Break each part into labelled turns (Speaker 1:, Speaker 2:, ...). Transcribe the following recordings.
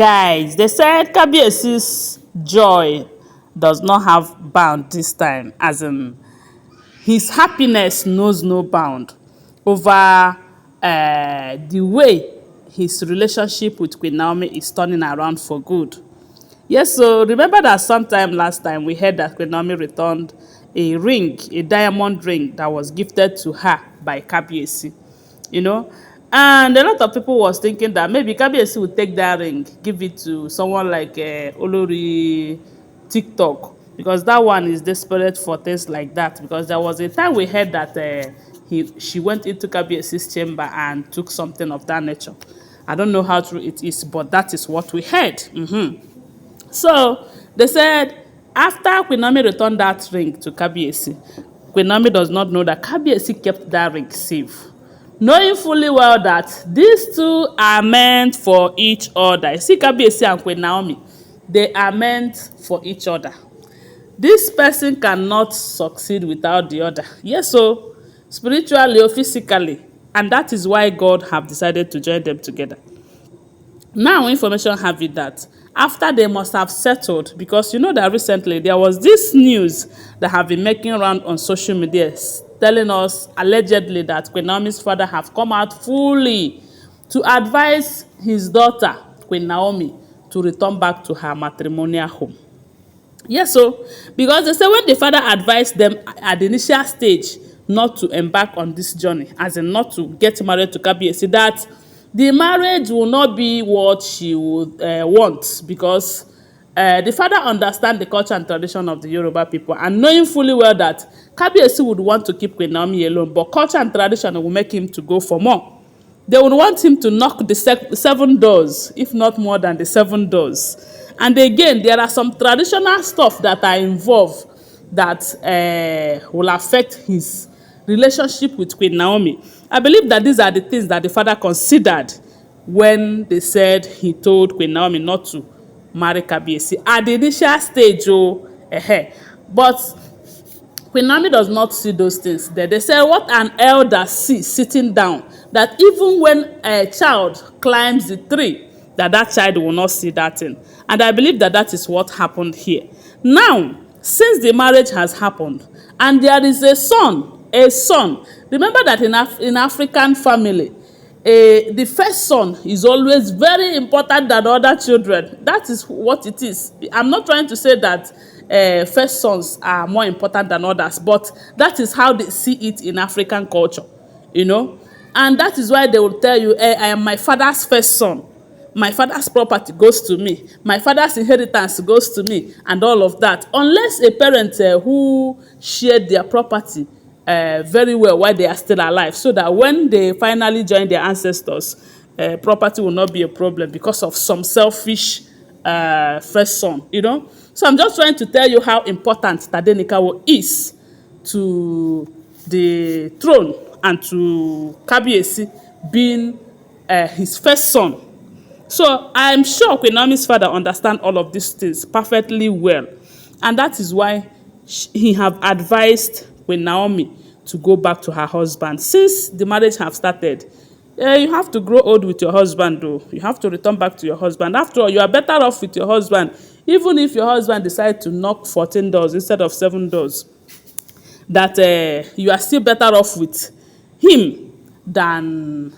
Speaker 1: Guys, they said Kabiesi's joy does not have bound this time, as in his happiness knows no bound over the way his relationship with Queen Naomi is turning around for good. Yes, so remember that sometime last time we heard that Queen Naomi returned a ring, a diamond ring that was gifted to her by Kabiesi, you know. And a lot of people was thinking that maybe Kabiesi would take that ring, give it to someone like Olori TikTok, because that one is desperate for things like that. Because there was a time we heard that she went into Kabiesi's chamber and took something of that nature. I don't know how true it is, but that is what we heard. So they said after Queen Naomi returned that ring to Kabiesi, Queen Naomi does not know that Kabiesi kept that ring safe, knowing fully well that these two are meant for each other. You see, Kabiesi and Queen Naomi, they are meant for each other. This person cannot succeed without the other. Yes, so spiritually or physically, and that is why God have decided to join them together. Now information have it that after they must have settled, because you know that recently there was this news that have been making around on social media telling us allegedly that Queen Naomi's father have come out fully to advise his daughter Queen Naomi to return back to her matrimonial home. Yes, so because they say when the father advised them at the initial stage not to embark on this journey, as in not to get married to Kabiesi, that the marriage will not be what she would want, because the father understands the culture and tradition of the Yoruba people, and knowing fully well that Kabiesi would want to keep Queen Naomi alone, but culture and tradition will make him to go for more. They would want him to knock the 7 doors, if not more than the 7 doors. And again, there are some traditional stuff that are involved that will affect his relationship with Queen Naomi. I believe that these are the things that the father considered when they said he told Queen Naomi not to marry Kabiesi at the initial stage. But Queen Naomi does not see those things there. They say what an elder sees sitting down, that even when a child climbs the tree, that child will not see that thing. And I believe that that is what happened here. Now, since the marriage has happened, and there is a son, remember that in African family, the first son is always very important than other children. That is what it is. I'm not trying to say that first sons are more important than others, but that is how they see it in African culture, you know. And that is why they will tell you, I am my father's first son. My father's property goes to me. My father's inheritance goes to me, and all of that. Unless a parent who shared their property very well while they are still alive, so that when they finally join their ancestors, property will not be a problem because of some selfish first son, you know. So I'm just trying to tell you how important Tadenikawo is to the throne and to Kabiesi being his first son. So I'm sure Queen Naomi's father understands all of these things perfectly well. And that is why he have advised Queen Naomi to go back to her husband. Since the marriage have started, you have to grow old with your husband though. You have to return back to your husband. After all, you are better off with your husband. Even if your husband decides to knock 14 doors instead of 7 doors, that you are still better off with him than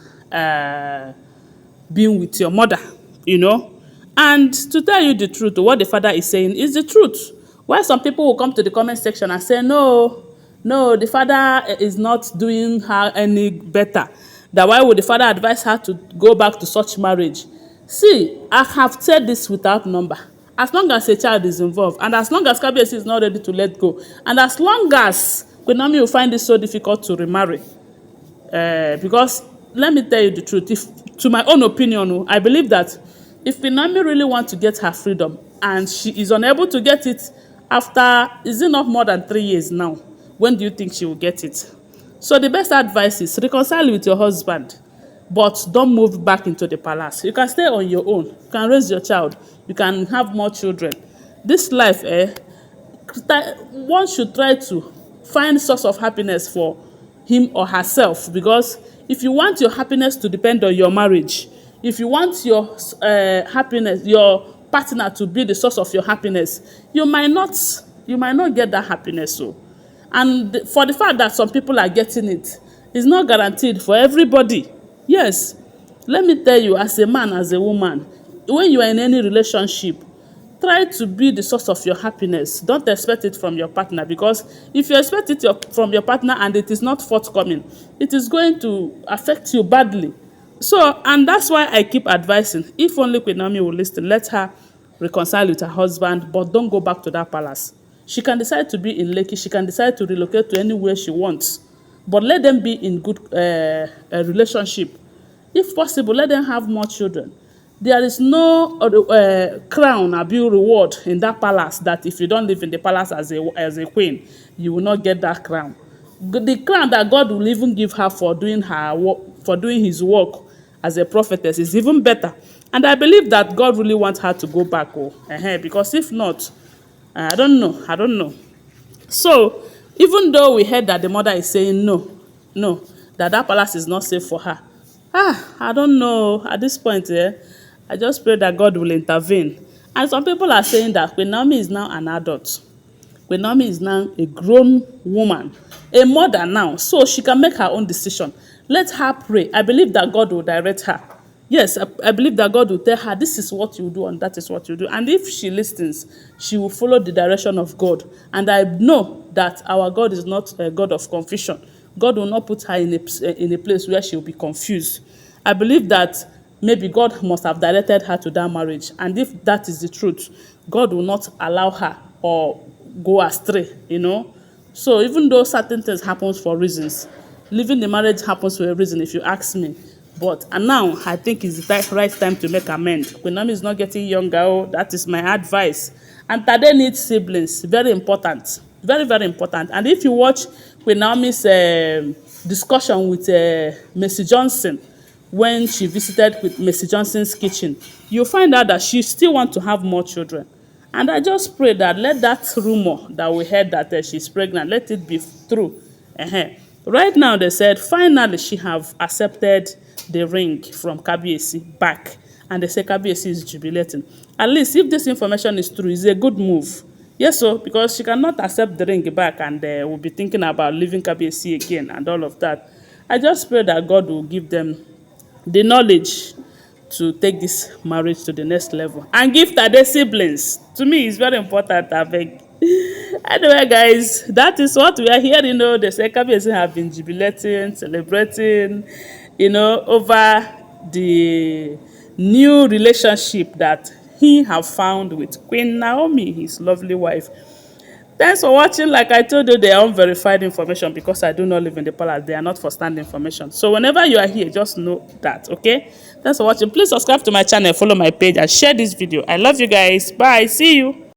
Speaker 1: being with your mother, you know. And to tell you the truth, what the father is saying is the truth. Why some people will come to the comment section and say, no, the father is not doing her any better. That why would the father advise her to go back to such marriage? See, I have said this without number. As long as a child is involved, and as long as Kabiesi is not ready to let go, and as long as Queen Naomi will find it so difficult to remarry, because let me tell you the truth, to my own opinion, I believe that if Queen Naomi really wants to get her freedom and she is unable to get it after, is it not more than 3 years now? When do you think she will get it? So the best advice is reconcile with your husband, but don't move back into the palace. You can stay on your own. You can raise your child. You can have more children. This life, one should try to find source of happiness for him or herself, because if you want your happiness to depend on your marriage, If you want your happiness, your partner to be the source of your happiness, you might not get that happiness. So, and for the fact that some people are getting it, it's not guaranteed for everybody. Yes, let me tell you, as a man, as a woman, when you are in any relationship, try to be the source of your happiness. Don't expect it from your partner, because if you expect it from your partner and it is not forthcoming, it is going to affect you badly. So, and that's why I keep advising, if only Queen Naomi will listen, let her reconcile with her husband, but don't go back to that palace. She can decide to be in Lekki, she can decide to relocate to anywhere she wants, but let them be in good relationship. If possible, let them have more children. There is no crown abi reward in that palace, that if you don't live in the palace as a queen, you will not get that crown. The crown that God will even give her for doing her work, for doing his work as a prophetess, is even better. And I believe that God really wants her to go back, because if not, I don't know. So, even though we heard that the mother is saying no, no, that palace is not safe for her. I don't know. At this point, I just pray that God will intervene. And some people are saying that Queen Naomi is now an adult. Queen Naomi is now a grown woman, a mother now, so she can make her own decision. Let her pray. I believe that God will direct her. Yes, I believe that God will tell her, this is what you do and that is what you do. And if she listens, she will follow the direction of God. And I know that our God is not a God of confusion. God will not put her in a place where she will be confused. I believe that maybe God must have directed her to that marriage. And if that is the truth, God will not allow her or go astray. So even though certain things happen for reasons, leaving the marriage happens for a reason, if you ask me. But and now I think it's the right time to make amends. Queen Naomi is not getting younger. Oh, that is my advice. And Tade needs siblings. Very important. Very, very important. And if you watch Queen Naomi's discussion with Mercy Johnson, when she visited with Mercy Johnson's kitchen, you'll find out that she still wants to have more children. And I just pray that let that rumor that we heard that she's pregnant, let it be true. Right now, they said finally she have accepted the ring from Kabiyesi back. And they say Kabiyesi is jubilating. At least if this information is true, it's a good move. Yes, so because she cannot accept the ring back and will be thinking about leaving Kabiyesi again and all of that. I just pray that God will give them the knowledge to take this marriage to the next level and give Tade siblings. To me, it's very important, I beg. Anyway, guys, that is what we are hearing. They say Kabiyesi have been jubilating, celebrating, over the new relationship that he have found with Queen Naomi, his lovely wife. Thanks for watching. Like I told you, they are unverified information because I do not live in the palace. They are not for stand information. So whenever you are here, just know that, okay? Thanks for watching. Please subscribe to my channel, follow my page, and share this video. I love you guys. Bye. See you.